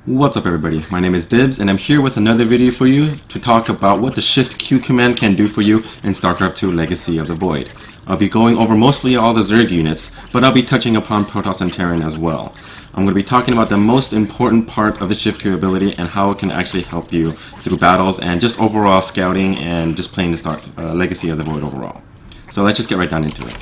What's up everybody, my name is Dibz and I'm here with another video for you to talk about what the Shift Q command can do for you in Starcraft 2 Legacy of the Void. I'll be going over mostly all the Zerg units, but I'll be touching upon Protoss and Terran as well. I'm going to be talking about the most important part of the Shift Q ability and how it can actually help you through battles and just overall scouting and just playing the Legacy of the Void overall. So let's just get right down into it.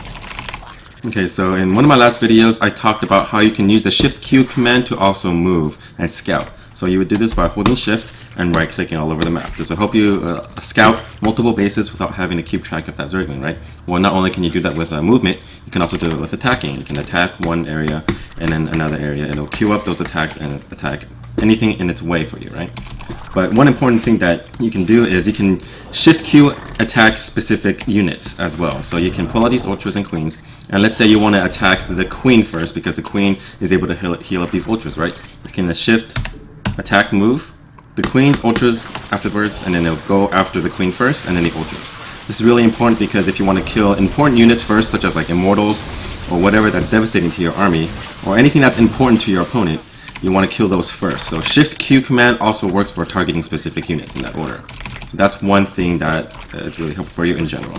Okay, so in one of my last videos, I talked about how you can use the Shift Q command to also move and scout. So you would do this by holding Shift and right-clicking all over the map. This will help you scout multiple bases without having to keep track of that Zergling, right? Well, not only can you do that with movement, you can also do it with attacking. You can attack one area and then another area. It'll queue up those attacks and attack anything in its way for you, right? But one important thing that you can do is you can Shift Q attack specific units as well. So you can pull out these Ultras and Queens, and let's say you want to attack the Queen first because the Queen is able to heal up these Ultras, right? You can Shift, attack, move, the Queen's Ultras afterwards, and then it'll go after the Queen first, and then the Ultras. This is really important because if you want to kill important units first, such as like Immortals, or whatever that's devastating to your army, or anything that's important to your opponent, you want to kill those first. So Shift Q command also works for targeting specific units in that order. So that's one thing that is really helpful for you in general.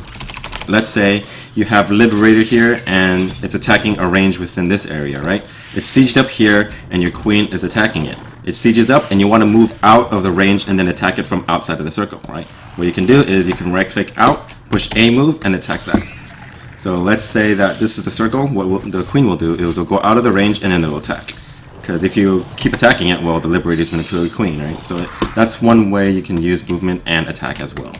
Let's say you have Liberator here and it's attacking a range within this area, right? It's sieged up here and your Queen is attacking it. It sieges up and you want to move out of the range and then attack it from outside of the circle, right? What you can do is you can right click out, push A move and attack that. So let's say that this is the circle. What the Queen will do is it'll go out of the range and then it'll attack. Because if you keep attacking it, well, the Liberator is going to kill the Queen, right? So that's one way you can use movement and attack as well.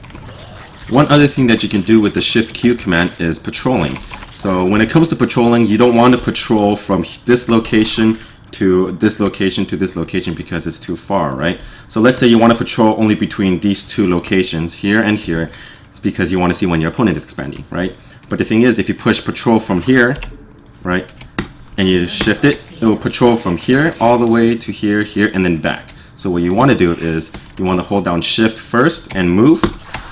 One other thing that you can do with the Shift Q command is patrolling. So when it comes to patrolling, you don't want to patrol from this location to this location to this location because it's too far, right? So let's say you want to patrol only between these two locations, here and here, it's because you want to see when your opponent is expanding, right? But the thing is, if you push patrol from here, right, and you shift it, it will patrol from here all the way to here, here, and then back. So what you want to do is you want to hold down Shift first and move,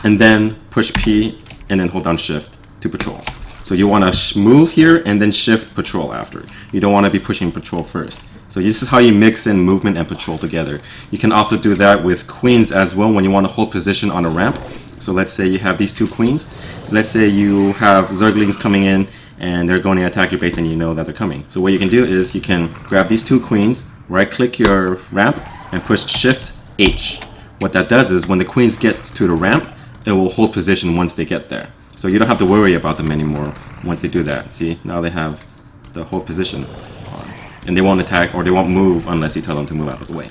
and then push P and then hold down Shift to patrol. So you want to move here and then Shift patrol after. You don't want to be pushing patrol first. So this is how you mix in movement and patrol together. You can also do that with Queens as well when you want to hold position on a ramp. So let's say you have these two Queens. Let's say you have Zerglings coming in and they're going to attack your base and you know that they're coming. So what you can do is you can grab these two Queens, right click your ramp and push Shift H. What that does is when the Queens get to the ramp, it will hold position once they get there. So you don't have to worry about them anymore once they do that. See, now they have the hold position on. And they won't attack or they won't move unless you tell them to move out of the way.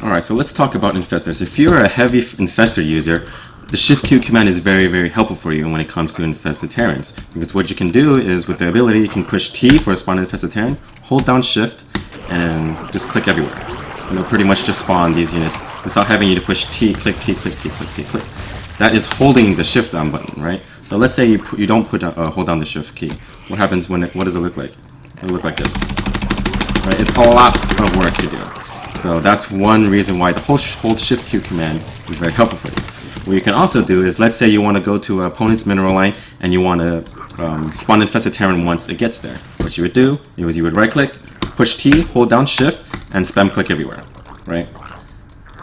Alright, so let's talk about Infestors. If you're a heavy Infestor user, the Shift Q command is very, very helpful for you when it comes to infested Terrans. Because what you can do is with the ability, you can push T for a spawn infested Terran, hold down Shift, and just click everywhere. And it'll pretty much just spawn these units without having you to push T, click, T, click, T, click, T, click. That is holding the Shift down button, right? So let's say you don't hold down the Shift key. What happens when what does it look like? It'll look like this. Right? It's a lot of work to do. So that's one reason why the hold Shift Q command is very helpful for you. What you can also do is, let's say you want to go to an opponent's mineral line and you want to spawn infested Terran once it gets there. What you would do is you would right click, push T, hold down Shift, and spam click everywhere, right?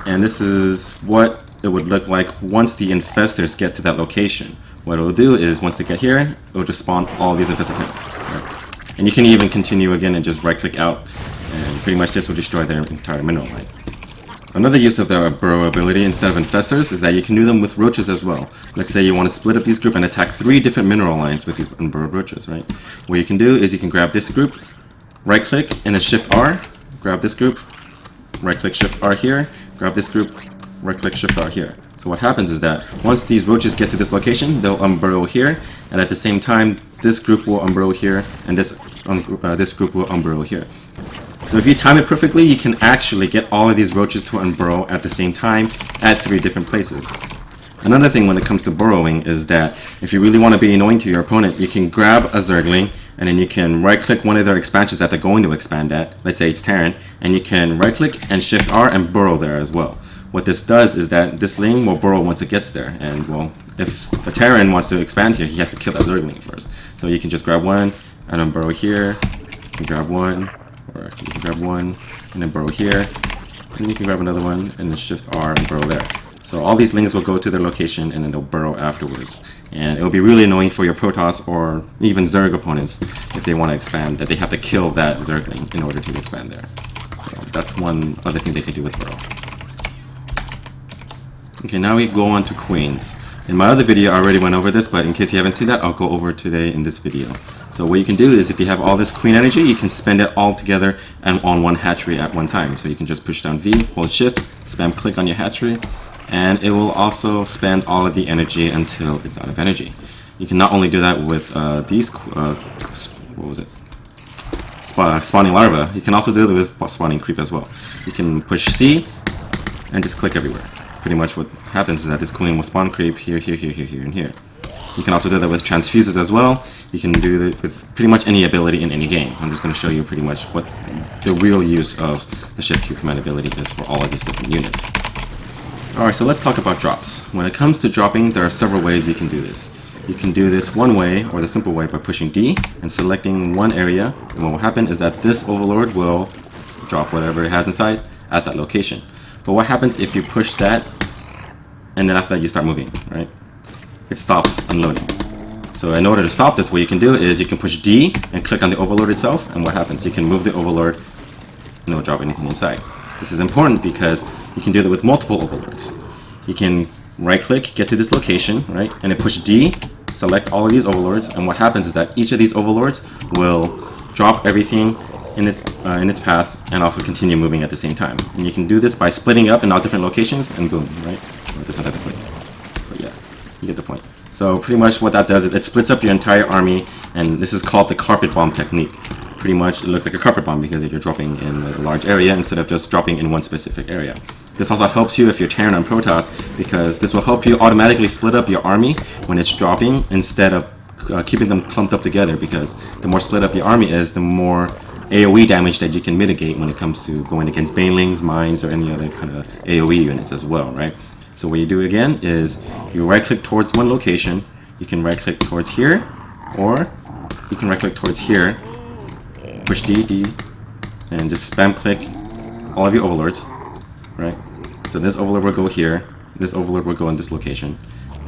And this is what it would look like once the Infestors get to that location. What it will do is once they get here, it will just spawn all these infested Terrans, right? And you can even continue again and just right click out, and pretty much this will destroy their entire mineral line. Another use of the Burrow ability instead of Infestors is that you can do them with Roaches as well. Let's say you want to split up these groups and attack 3 different mineral lines with these unburrowed Roaches, right? What you can do is you can grab this group, right click, and then Shift R, grab this group, right click Shift R here, grab this group, right click Shift R here. So what happens is that once these Roaches get to this location, they'll unburrow here, and at the same time, this group will unburrow here, and this group will unburrow here. So if you time it perfectly, you can actually get all of these Roaches to unburrow at the same time at 3 different places. Another thing when it comes to burrowing is that if you really want to be annoying to your opponent, you can grab a Zergling and then you can right click one of their expansions that they're going to expand at, let's say it's Terran, and you can right click and Shift R and burrow there as well. What this does is that this Ling will burrow once it gets there, and well, if a Terran wants to expand here, he has to kill that Zergling first. So you can just grab one and then burrow here, and grab one, or you can grab one and then burrow here, And you can grab another one and then shift R and burrow there. So all these lings will go to their location and then they'll burrow afterwards. And it will be really annoying for your Protoss or even Zerg opponents if they want to expand, that they have to kill that Zergling in order to expand there. So that's one other thing they could do with Burrow. Okay, now we go on to Queens. In my other video I already went over this, but in case you haven't seen that, I'll go over today in this video. So what you can do is if you have all this Queen energy, you can spend it all together and on one hatchery at one time. So you can just push down V, hold shift, spam click on your hatchery, and it will also spend all of the energy until it's out of energy. You can not only do that with these, spawning larvae, you can also do it with spawning creep as well. You can push C and just click everywhere. Pretty much what happens is that this queen will spawn creep here, here, here, here, here, and here. You can also do that with transfuses as well. You can do it with pretty much any ability in any game. I'm just going to show you pretty much what the real use of the Shift Q command ability is for all of these different units. Alright, so let's talk about drops. When it comes to dropping, there are several ways you can do this. You can do this one way, or the simple way, by pushing D and selecting one area, and what will happen is that this Overlord will drop whatever it has inside at that location. But what happens if you push that, and then after that you start moving, right? It stops unloading. So in order to stop this, what you can do is you can push D and click on the Overlord itself, and what happens? You can move the Overlord and it will drop anything inside. This is important because you can do that with multiple Overlords. You can right click, get to this location, right? And then push D, select all of these Overlords, and what happens is that each of these Overlords will drop everything in its path and also continue moving at the same time. And you can do this by splitting up in all different locations, and boom, right? This one has to click. But yeah, you get the point. So pretty much what that does is it splits up your entire army, and this is called the carpet bomb technique. Pretty much it looks like a carpet bomb because you're dropping in a large area instead of just dropping in one specific area. This also helps you if you're Terran on Protoss, because this will help you automatically split up your army when it's dropping instead of keeping them clumped up together, because the more split up your army is, the more AoE damage that you can mitigate when it comes to going against banelings, mines, or any other kind of AoE units as well, right? So what you do again is you right click towards one location, you can right click towards here, or you can right click towards here, push D, and just spam click all of your Overlords, right? So this Overlord will go here, this Overlord will go in this location,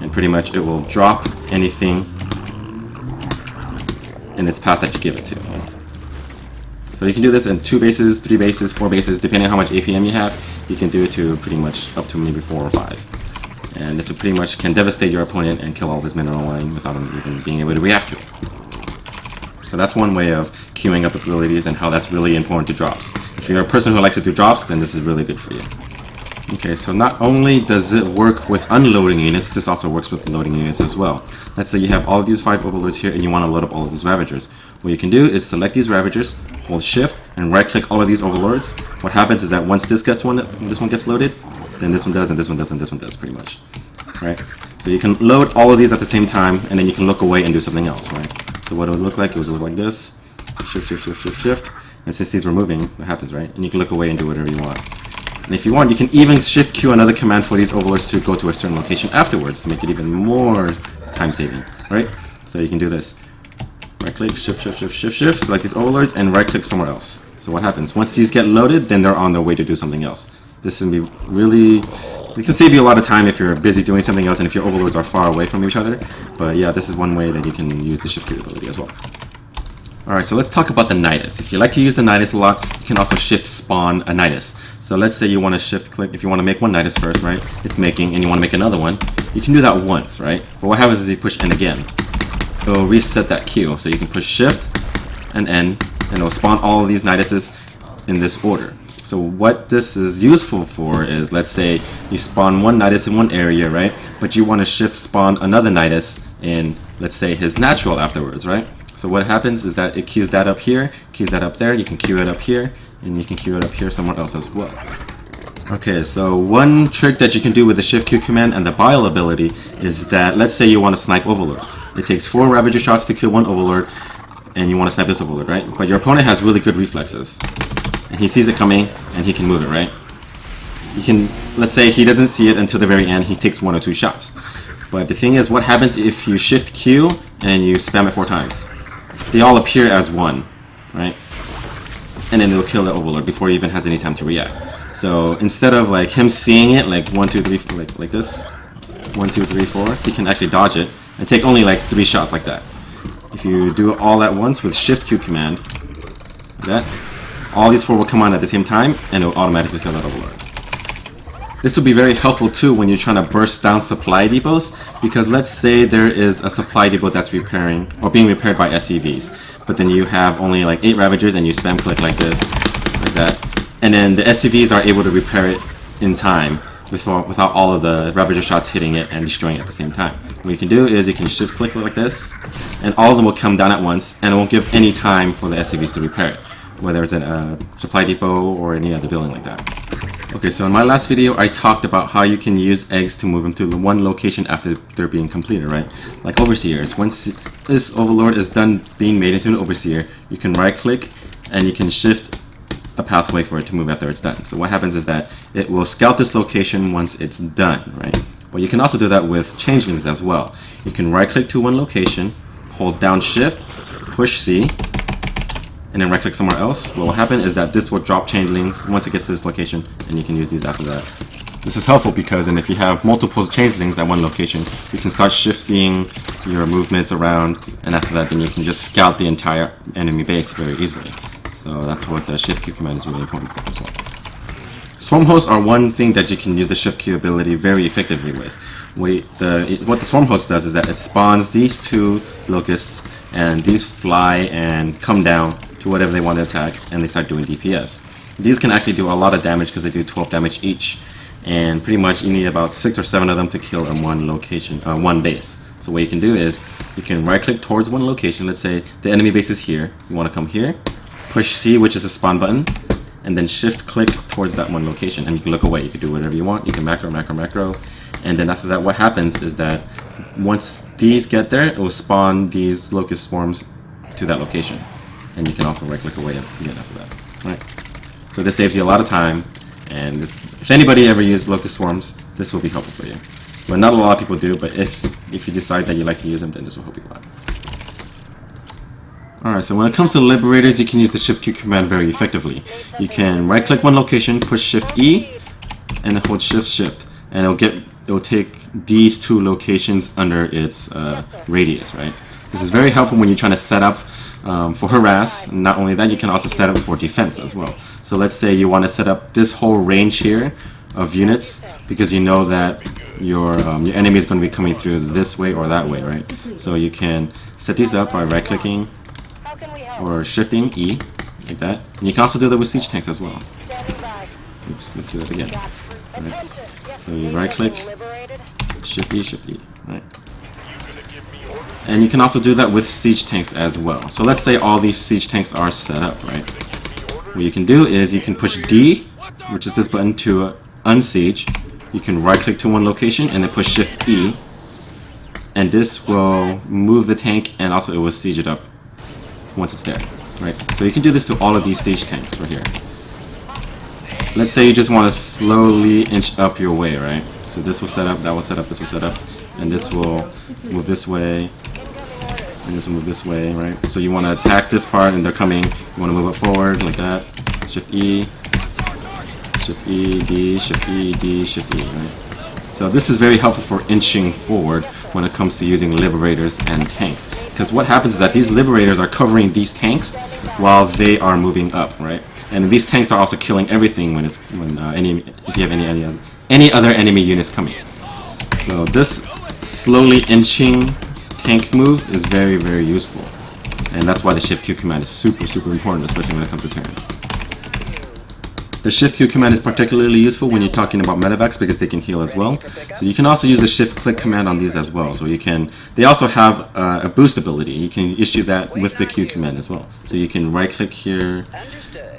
and pretty much it will drop anything in its path that you give it to. Right? So you can do this in 2 bases, 3 bases, 4 bases, depending on how much APM you have. You can do it to pretty much up to maybe 4 or 5. And this will pretty much can devastate your opponent and kill all of his mineral line without him even being able to react to it. So that's one way of queuing up abilities and how that's really important to drops. If you're a person who likes to do drops, then this is really good for you. Okay, so not only does it work with unloading units, this also works with loading units as well. Let's say you have all of these 5 Overlords here and you want to load up all of these Ravagers. What you can do is select these Ravagers, hold shift, and right click all of these Overlords. What happens is that once this one gets loaded, then this one does, and this one does, and this one does, pretty much. Right? So you can load all of these at the same time, and then you can look away and do something else, right? So what it would look like, it would look like this. Shift, shift, shift, shift, shift. And since these were moving, that happens, right? And you can look away and do whatever you want. And if you want, you can even shift Q another command for these Overlords to go to a certain location afterwards to make it even more time saving, right? So you can do this. Right click, shift, shift, shift, shift, shift, select these Overlords, and right click somewhere else. So what happens? Once these get loaded, then they're on their way to do something else. This can be really, it can save you a lot of time if you're busy doing something else and if your Overlords are far away from each other. But yeah, this is one way that you can use the shift Q ability as well. Alright, so let's talk about the Nydus. If you like to use the Nydus a lot, you can also shift spawn a Nydus. So let's say you want to shift click, if you want to make one Nydus first, right? It's making, and you want to make another one. You can do that once, right? But what happens is you push N again. It will reset that queue. So you can push shift and N, and it will spawn all of these Nyduses in this order. So what this is useful for is, let's say you spawn one Nydus in one area, right? But you want to shift spawn another Nydus in, let's say, his natural afterwards, right? So what happens is that it queues that up here, queues that up there, you can queue it up here, and you can queue it up here somewhere else as well. Okay, so one trick that you can do with the shift Q command and the bile ability is that, let's say you want to snipe Overlords. It takes 4 Ravager shots to kill one Overlord, and you want to snipe this Overlord, right? But your opponent has really good reflexes, and he sees it coming, and he can move it, right? You can, let's say he doesn't see it until the very end, he takes 1 or 2 shots. But the thing is, what happens if you shift Q and you spam it 4 times? They all appear as one, right? And then it'll kill the Overlord before he even has any time to react. So instead of like him seeing it like 1, 2, 3, like this, 1, 2, 3, 4, he can actually dodge it and take only like 3 shots like that. If you do it all at once with Shift Q command, like that, all these 4 will come on at the same time and it will automatically kill that Overlord. This will be very helpful too when you're trying to burst down supply depots, because let's say there is a supply depot that's repairing or being repaired by SCVs, but then you have only like 8 Ravagers and you spam click like this, like that, and then the SCVs are able to repair it in time without all of the Ravager shots hitting it and destroying it at the same time. What you can do is you can shift click like this, and all of them will come down at once, and it won't give any time for the SCVs to repair it, whether it's a supply depot or any other building like that. Okay, so in my last video, I talked about how you can use eggs to move them to one location after they're being completed, right? Like Overseers. Once this Overlord is done being made into an Overseer, you can right-click and you can shift a pathway for it to move after it's done. So what happens is that it will scout this location once it's done, right? But you can also do that with Changelings as well. You can right-click to one location, hold down Shift, push C, and then right click somewhere else. What will happen is that this will drop Changelings once it gets to this location, and you can use these after that. This is helpful because if you have multiple Changelings at one location, you can start shifting your movements around, and after that then you can just scout the entire enemy base very easily. So that's what the Shift Q command is really important for as well. Swarmhosts are one thing that you can use the Shift Q ability very effectively with. What the Swarmhost does is that it spawns these 2 locusts, and these fly and come down to whatever they want to attack, and they start doing DPS. These can actually do a lot of damage because they do 12 damage each, and pretty much you need about 6 or 7 of them to kill in one location, one base. So what you can do is you can right click towards one location. Let's say the enemy base is here, you want to come here, push C, which is the spawn button, and then shift click towards that one location, and you can look away. You can do whatever you want. You can macro, and then after that what happens is that once these get there, it will spawn these locust swarms to that location, and you can also right click away again after that, right? So this saves you a lot of time, and if anybody ever uses locust swarms, this will be helpful for you. But not a lot of people do, but if you decide that you like to use them, then this will help you a lot. Alright, so when it comes to Liberators, you can use the Shift Q command very effectively. You can right click one location, push Shift E, and then hold Shift, and it will take these 2 locations under its radius, right? This is very helpful when you're trying to set up for harass. Not only that, you can also set up for defense as well. So let's say you want to set up this whole range here of units because you know that your enemy is going to be coming through this way or that way, right? So you can set these up by right clicking or shifting E like that, and you can also do that with siege tanks as well. Oops, let's do that again. Right. So you right click, shift E, right? And you can also do that with siege tanks as well. So let's say all these siege tanks are set up, right? What you can do is you can push D, which is this button, to unsiege. You can right click to one location and then push shift E, and this will move the tank, and also it will siege it up once it's there, right? So you can do this to all of these siege tanks right here. Let's say you just want to slowly inch up your way, right? So this will set up, that will set up, this will set up, and this will move this way, and this will move this way, right? So you want to attack this part, and they're coming. You want to move it forward like that. Shift E, D, Shift E, D, Shift E, right? So this is very helpful for inching forward when it comes to using Liberators and tanks. Because what happens is that these Liberators are covering these tanks while they are moving up, right? And these tanks are also killing everything if you have any other enemy units coming. So this slowly inching tank move is very, very useful, and that's why the Shift Q command is super, super important, especially when it comes to Terran. The Shift Q command is particularly useful when you're talking about Medivacs because they can heal as well. So you can also use the Shift click command on these as well. So they also have a boost ability. You can issue that with the Q command as well. So you can right click here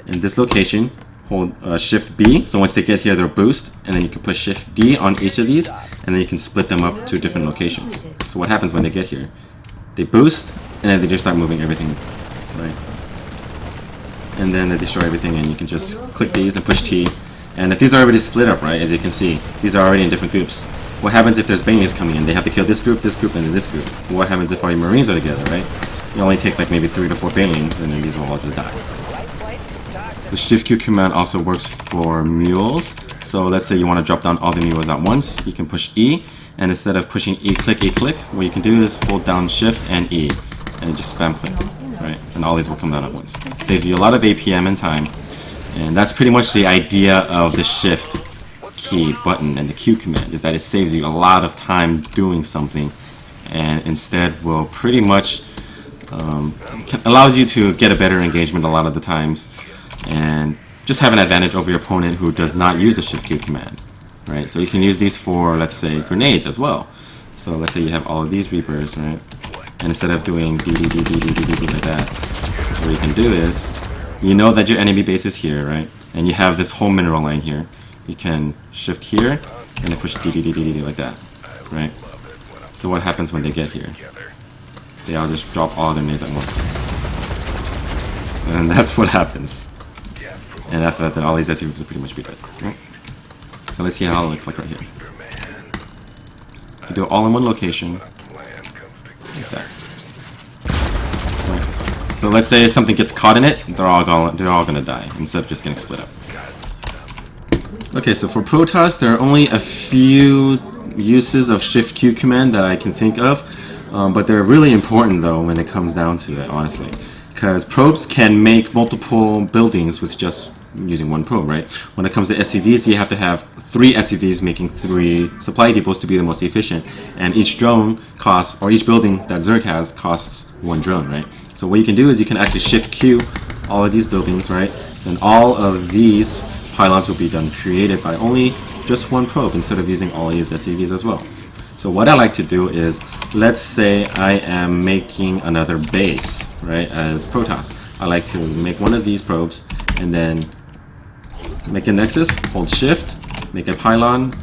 in this location, hold Shift B, so once they get here they'll boost, and then you can push Shift D on each of these, and then you can split them up to different locations. So what happens when they get here? They boost, and then they just start moving everything, right? And then they destroy everything, and you can just click these and push T. And if these are already split up, right, as you can see, these are already in different groups. What happens if there's Banelings coming in? They have to kill this group, and then this group. What happens if all your Marines are together, right? You only take like maybe 3 to 4 Banelings, and then these will all just die. The Shift Q command also works for Mules. So let's say you want to drop down all the Mules at once. You can push E, and instead of pushing E click, what you can do is hold down Shift and E, and just spam click, right? And all these will come down at once. Saves you a lot of APM and time. And that's pretty much the idea of the Shift key button and the Q command, is that it saves you a lot of time doing something, and instead will pretty much allows you to get a better engagement a lot of the times, and just have an advantage over your opponent who does not use the Shift Q command, right? So you can use these for, let's say, grenades as well. So let's say you have all of these Reapers, right? And instead of doing like that, what you can do is, you know that your enemy base is here, right? And you have this whole mineral line here. You can shift here and then push like that, right? So what happens when they get here? They all just drop all their nades at once. And that's what happens. And after that, then all these SCVs will pretty much be dead, right? So let's see how it looks like right here. You do it all in one location. Like that. Right. So let's say something gets caught in it, they're all gonna die instead of just getting split up. Okay, so for Protoss, there are only a few uses of Shift Q command that I can think of, but they're really important though when it comes down to it, honestly, because probes can make multiple buildings with just using one probe, right? When it comes to SCVs, you have to have 3 SCVs making 3 supply depots to be the most efficient, and each drone costs, or each building that Zerg has costs 1 drone, right? So what you can do is you can actually Shift Q all of these buildings, right? And all of these pylons will be done created by only just 1 probe instead of using all these SCVs as well. So what I like to do is, let's say I am making another base, right, as Protoss. I like to make one of these probes and then make a nexus, hold shift, make a pylon,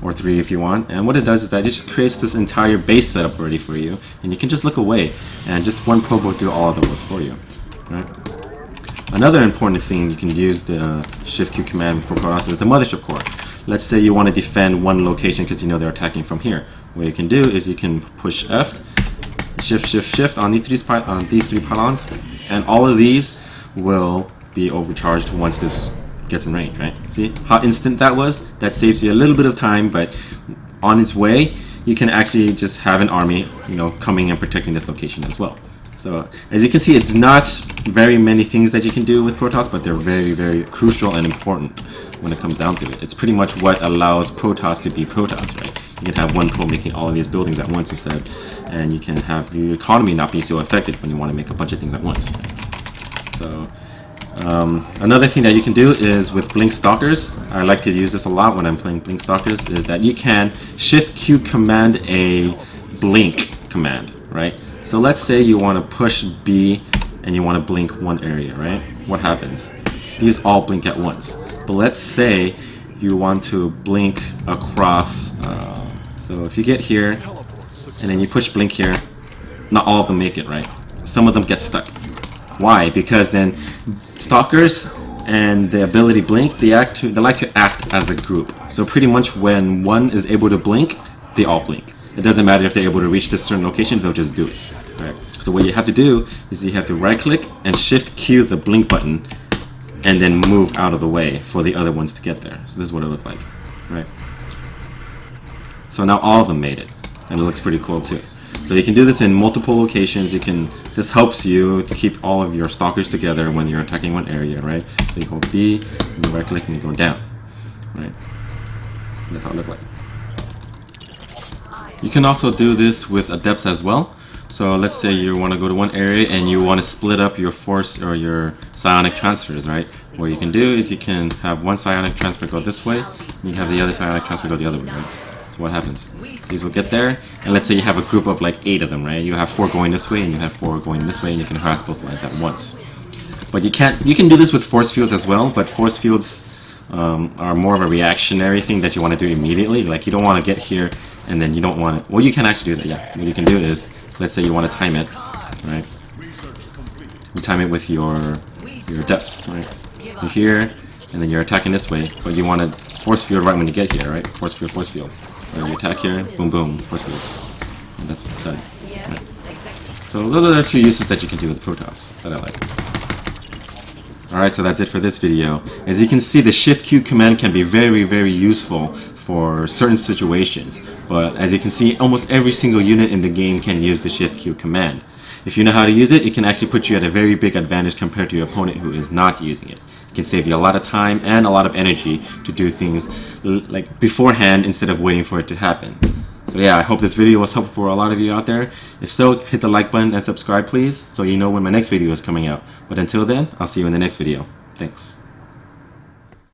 or 3 if you want, and what it does is that it just creates this entire base setup ready for you, and you can just look away, and just 1 probe will do all of the work for you, right? Another important thing you can use the Shift Q command for Protoss is the Mothership Core. Let's say you want to defend one location because you know they're attacking from here. What you can do is you can push F, shift on these 3 pylons, and all of these will be overcharged once this gets in range, right? See how instant that was? That saves you a little bit of time, but on its way, you can actually just have an army, you know, coming and protecting this location as well. So as you can see, it's not very many things that you can do with Protoss, but they're very, very crucial and important when it comes down to it. It's pretty much what allows Protoss to be Protoss, right? You can have 1 probe making all of these buildings at once instead, and you can have the economy not be so affected when you want to make a bunch of things at once, right? So another thing that you can do is with Blink Stalkers, I like to use this a lot when I'm playing Blink Stalkers, is that you can Shift Q command a blink command, right? So let's say you want to push B and you want to blink one area, right? What happens? These all blink at once. But let's say you want to blink across, so if you get here and then you push blink here, not all of them make it, right? Some of them get stuck. Why? Because then Stalkers and the ability blink, they like to act as a group. So pretty much when one is able to blink, they all blink. It doesn't matter if they're able to reach this certain location, they'll just do it. Right? So what you have to do is you have to right click and Shift Q the blink button and then move out of the way for the other ones to get there. So this is what it looks like, right? So now all of them made it, and it looks pretty cool too. So you can do this in multiple locations. This helps you to keep all of your Stalkers together when you're attacking one area, right? So you hold B, and you right click and you go down, right? And that's how it looks like. You can also do this with Adepts as well. So let's say you want to go to one area and you want to split up your force or your psionic transfers, right? What you can do is you can have one psionic transfer go this way, and you have the other psionic transfer go the other way, right? So what happens? These will get there, and let's say you have a group of like 8 of them, right? You have 4 going this way and you have 4 going this way, and you can harass both lines at once. But you can do this with force fields as well, but force fields are more of a reactionary thing that you want to do immediately. Like you don't want to get here and then you don't want it. Well, you can actually do that, yeah. What you can do is, let's say you want to time it, right? You time it with your depths, right? You're here, and then you're attacking this way, but you want to force field right when you get here, right? Force field, force field. So you attack here, boom, boom, force field. And that's done. Right? So those are the few uses that you can do with Protoss that I like. Alright, so that's it for this video. As you can see, the Shift Q command can be very useful for certain situations. But as you can see, almost every single unit in the game can use the Shift Q command. If you know how to use it, it can actually put you at a very big advantage compared to your opponent who is not using it. It can save you a lot of time and a lot of energy to do things like beforehand instead of waiting for it to happen. So yeah, I hope this video was helpful for a lot of you out there. If so, hit the like button and subscribe please, so you know when my next video is coming out. But until then, I'll see you in the next video. Thanks.